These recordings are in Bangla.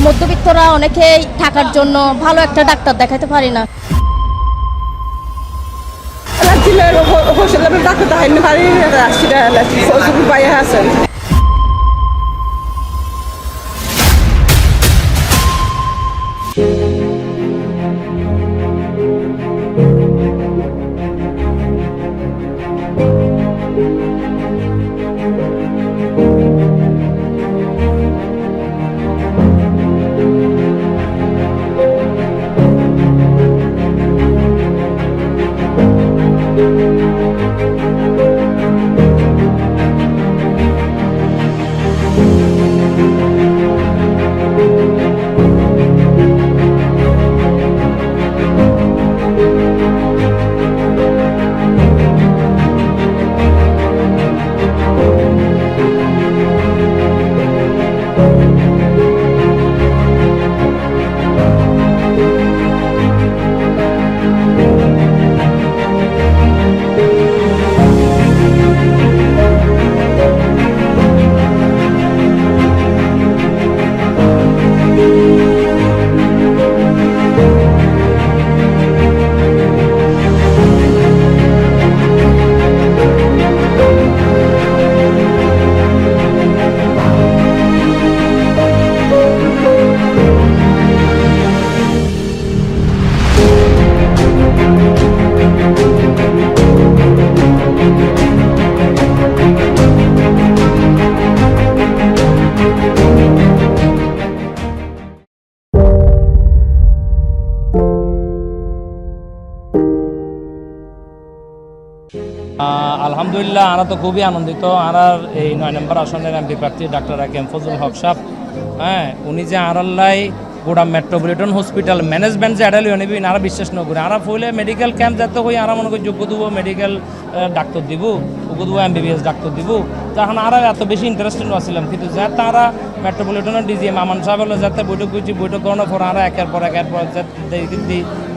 মধ্যবিত্তরা অনেকেই টাকার জন্য ভালো একটা ডাক্তার দেখাতে পারি না। আলহামদুলিল্লাহ, আমরা তো খুবই আনন্দিত। আর এই ৯ নম্বর আসনের এমপি প্রার্থী ডাক্তার একেএম ফজলুল হক সাহেব, উনি যে আরাল্লাই গোড়া মেট্রোপলিটন হসপিটাল ম্যানেজমেন্ট যে এডালি নেবি আরা বিশ্বাস নকরে আরা ফলে মেডিকেল ক্যাম্প যাতে হই আরা মনে করি যোগ্য দেবো মেডিকেল ডাক্তার দিব, ওকে দেবো এমবিবিএস ডাক্তার দিব। তখন আরা এত বেশি ইন্টারেস্টেড আসছিলাম, কিন্তু যাতে তারা মেট্রোপলিটনের ডিজিএম আমান সাহেব হলো যাতে বৈঠক করছি, বৈঠক করানোর পর আরা একের পর যাতে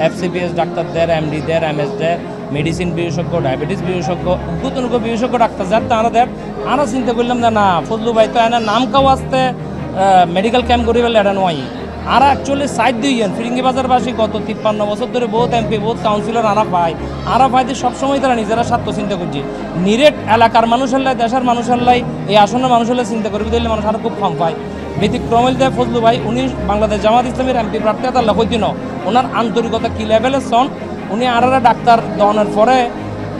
এফসিপিএস ডাক্তার দেয়, এমডি দেয়, এমএস দেয়, মেডিসিন বিশেষজ্ঞ, ডায়াবেটিস বিশেষজ্ঞ, উদ্গতনজ্ঞ বিশেষজ্ঞ ডাক্তার যাতে তারা দেয়। আমরা চিন্তা করলাম যে না ফজলু ভাই তো এনার নাম কাও আসতে মেডিকেল ক্যাম্প করি বলে এটা নয়। আর অ্যাকচুয়ালি সাইড দিয়েন ফিরিঙ্গি বাজারবাসী গত 53 বছর ধরে বহুত এমপি বহুত কাউন্সিলর আরা পাইতে সবসময় তারা নিজেরা স্বার্থ চিন্তা করছে। নিরেট এলাকার মানুষের লাই, দেশের মানুষের লাই, এই আসনের মানুষের লাই চিন্তা করবে দিলে মানুষ আরও খুব কম পায়। ব্যতিক্রম দেয় ফজলু ভাই, উনি বাংলাদেশ জামাত ইসলামের এমপি প্রার্থী তার লক্ষিত ওনার আন্তরিকতা কী লেভেলের সন। উনি আরারা ডাক্তার দেওয়ানোর পরে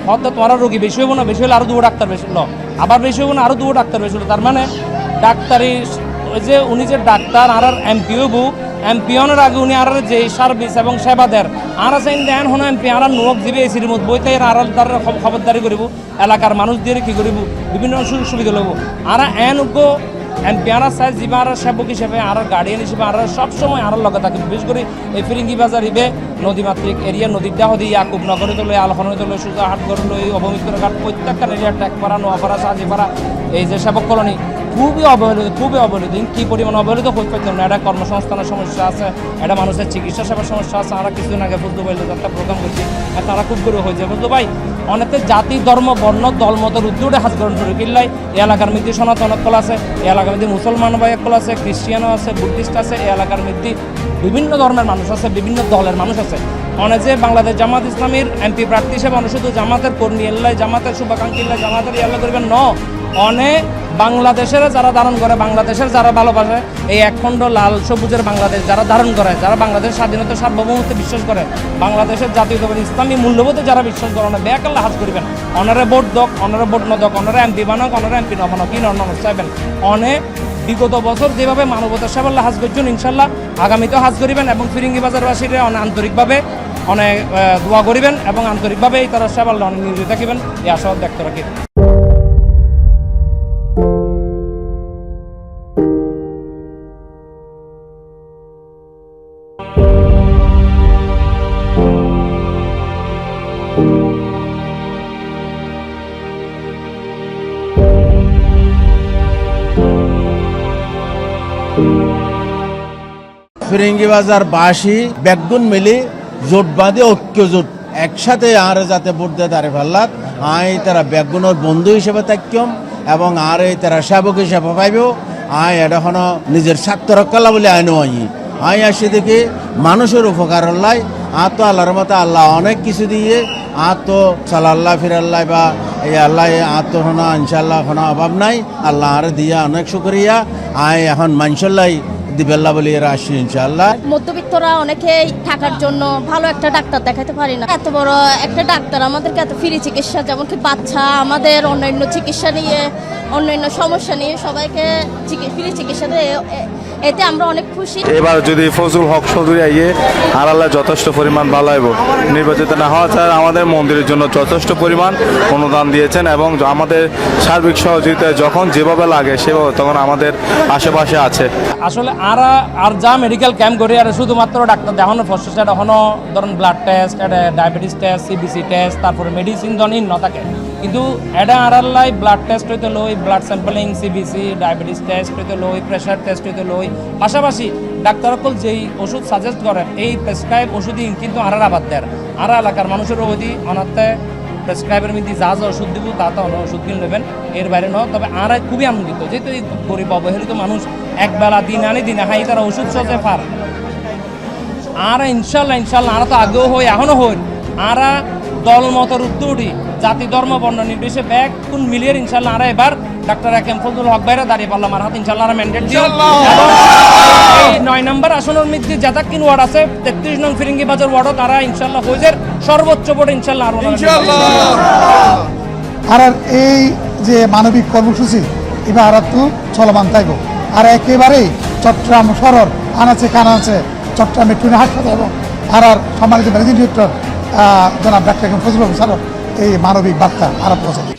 হয়তো তোমার রোগী বেশি হবো না, বেশি হলে আরও 2 ডাক্তার বেশি হলো, আবার বেশি হবো না আরও 2 ডাক্তার বেশি হলো। তার মানে ডাক্তারি যে উনি যে ডাক্তার আর এমপি হবু, এমপি হওয়ার আগে উনি আর যে সার্ভিস এবং সেবা দেয় আর চাইন দেন হন এমপি আর নোক দিবে এসির মধ্যে বইতে আর তার খবরদারি করিব, এলাকার মানুষ দিয়ে কী করিব, বিভিন্ন সুযোগ সুবিধা লব। আর উগ্র এমপি আর চাই যিবা আর সেবক হিসেবে আর গার্ডিয়ান হিসেবে আর সবসময় আর লগে থাকে। বিশেষ করে এই ফিরিঙ্গি বাজার ইবে নদীমাতৃক এরিয়া, নদীর ডাহ দিয়ে ইয়াকুব নগরে তোলে, আলহনে তোলে, সুজাহাট গড়ে লই, অবমিত্র ঘাট, প্রত্যেকটা এরিয়া ট্যাকপাড়া, নোয়াপাড়া, সাজিপাড়া, এই যে সেবক কলোনি খুবই অবহেলিত, খুবই অবহেলিত। কী পরিমাণ অবহেলিত হয়ে পারতাম না। এটা কর্মসংস্থানের সমস্যা আছে, এটা মানুষের চিকিৎসা সেবার সমস্যা আছে। আমরা কিছুদিন আগে বুঝতে পারলো একটা প্রোগ্রাম করছি, তারা খুব করে হয়েছে বুঝলো ভাই। অনেকে জাতি ধর্ম বর্ণ দল মতের উদ্যোগে হাত গ্রহণ করে কিনলাই এই এলাকার মধ্যে সনাতন অকল আছে, এই এলাকার মধ্যে মুসলমান ভাই অকল আছে, খ্রিস্টিয়ানও আছে, বুদ্ধিস্ট আছে, এই এলাকার মধ্যে বিভিন্ন ধর্মের মানুষ আছে, বিভিন্ন দলের মানুষ আছে। অনেকে বাংলাদেশ জামাত ইসলামের এমপি প্রার্থী হিসেবে শুধু জামাতের কর্মী এল্লাই, জামাতের শুভাকাঙ্ক্ষী এল্লাই, জামাতের ইয়াল্লা করবেন ন অনেক বাংলাদেশের যারা ধারণ করে, বাংলাদেশের যারা ভালোবাসে, এই একখণ্ড লাল সবুজের বাংলাদেশ যারা ধারণ করে, যারা বাংলাদেশের স্বাধীনতা সার্বভৌমত্বে বিশ্বাস করে, বাংলাদেশের জাতীয়তাবাদী ইসলামী মূল্যবোধে যারা বিশ্বাস করে, বেকাল্লা হাজ করিবেন। অনারে ভোট দক, অনারে ভোট ন দক, অনারে এমপি বানক, অনারে এমপি ন বানক, কি নর্মানুষ চাইবেন। অনেক বিগত বছর যেভাবে মানবতার সেবাল্লা হাজ করছেন, ইনশাল্লাহ আগামীতেও হাজ করিবেন এবং ফিরিঙ্গি বাজারবাসীরা অনেক আন্তরিকভাবে অনেক দোয়া করিবেন এবং আন্তরিকভাবে এই তারা সেবাল্লা অনেক নিয়োজিত থাকিবেন, এই আশাবাদ ব্যক্ত রাখি। ফিরিঙ্গি বাজার বাসী বেগুন মিলি জোট বাঁধে ঐক্য জোট একসাথে আর যাতে ভোট দেয় তারে ফেললাত তারা বেগুনের বন্ধু হিসেবে থাকম এবং আর তারা সেবক হিসেবে পাইব আয় এটা হনো নিজের স্বার্থ রক্ষালা বলে আইনও আই আসি দেখি মানুষের উপকার লাই আর তো আল্লাহর মতো আল্লাহ অনেক কিছু দিয়ে আর তো সালাল্লাহ ফিরাল্লাহ বা এই আল্লাহ আর তো হনো ইনশাল্লাহ কোনো অভাব নাই আল্লাহ আর দিয়া অনেক শুক্রিয়া আয় এখন মানসল্লাই দিবেল্লা বলে এরা আসি ইনশাল্লাহ। মধ্যবিত্তরা অনেকেই টাকার জন্য ভালো একটা ডাক্তার দেখাতে পারি না। এত বড় একটা ডাক্তার আমাদেরকে এত ফ্রি চিকিৎসা, যেমন কি বাচ্চা আমাদের অন্যান্য চিকিৎসা নিয়ে অন্যান্য সমস্যা নিয়ে সবাইকে ফ্রি চিকিৎসা দেয়, এতে আমরা অনেক খুশি। এবার যদি ফজলুল হক চৌধুরী আইয়ে আর আল্লাহ যথেষ্ট পরিমাণ ভালো হইব, নির্বাচিত না হওয়া ছাড়া আমাদের মন্দিরের জন্য যথেষ্ট পরিমাণ অনুদান দিয়েছেন এবং আমাদের সার্বিক সহযোগিতায় যখন যেভাবে লাগে সেভাবে তখন আমাদের আশেপাশে আছে। আসলে আর যা মেডিকেল ক্যাম্প করি আর শুধুমাত্র ডাক্তার দেখানোর প্রসেস এটা হলো ধরুন blood test, diabetes test, CBC test, তারপরে মেডিসিন ধরনের ন থাকে, কিন্তু এটা আড়াল্লাই ব্লাড টেস্ট হইতে লই, blood sampling, CBC, diabetes test হইতে লই, প্রেশার টেস্ট হইতে লই, পাশাপাশি ডাক্তার সকল যেই ওষুধ সাজেস্ট করেন এই প্রেসক্রাইব ওষুধই কিন্তু আরার আবাদ দেয়। আর এলাকার মানুষের ওদি অনার্থে প্রেসক্রাইবের মধ্যে যা যা ওষুধ দিব তা তা ওষুধ কিনে নেবেন, এর বাইরে নয়। তবে আর খুবই আনন্দিত যেহেতু এই গরিব অবহেলিত মানুষ একবেলা দিন আনি দিনে হাই তারা ওষুধ সজে পার আর ইনশাল্লাহ আর তো আগেও হই এখনও হই আর দল মতর উঠতে উঠি জাতি ধর্ম বর্ণ নির্বিশেষে ব্যাগ কোন মিলিয়ে ইনশাল্লাহ আর এবার ডাক্তার একেম ফজলুল হক বাইরে দাঁড়িয়ে পারলাম আর হাত ইনশাল্লাহ আর ম্যান্ডেট দিও। এই 9 নম্বর আসনের মধ্যে জাতাকিন ওয়ার্ড আছে 33 নং ফিরিঙ্গি বাজার ওয়ার্ডও তারা ইনশাল্লাহ হইজের সর্বোচ্চ ভোট ইনশাল্লাহ আর এই যে মানবিক কর্মসূচি এবার আর তো চলমান থাকব। আর একেবারেই চট্টগ্রাম শহর আনাচে কানাচে চট্টগ্রাম মেট্রো হাসপাতাল এবং আর সম্মানিত ম্যানেজিং ডিরেক্টর জনাব ডাক্তার ফজলুল হক স্যার এই মানবিক বার্তা আরো পৌঁছাবে।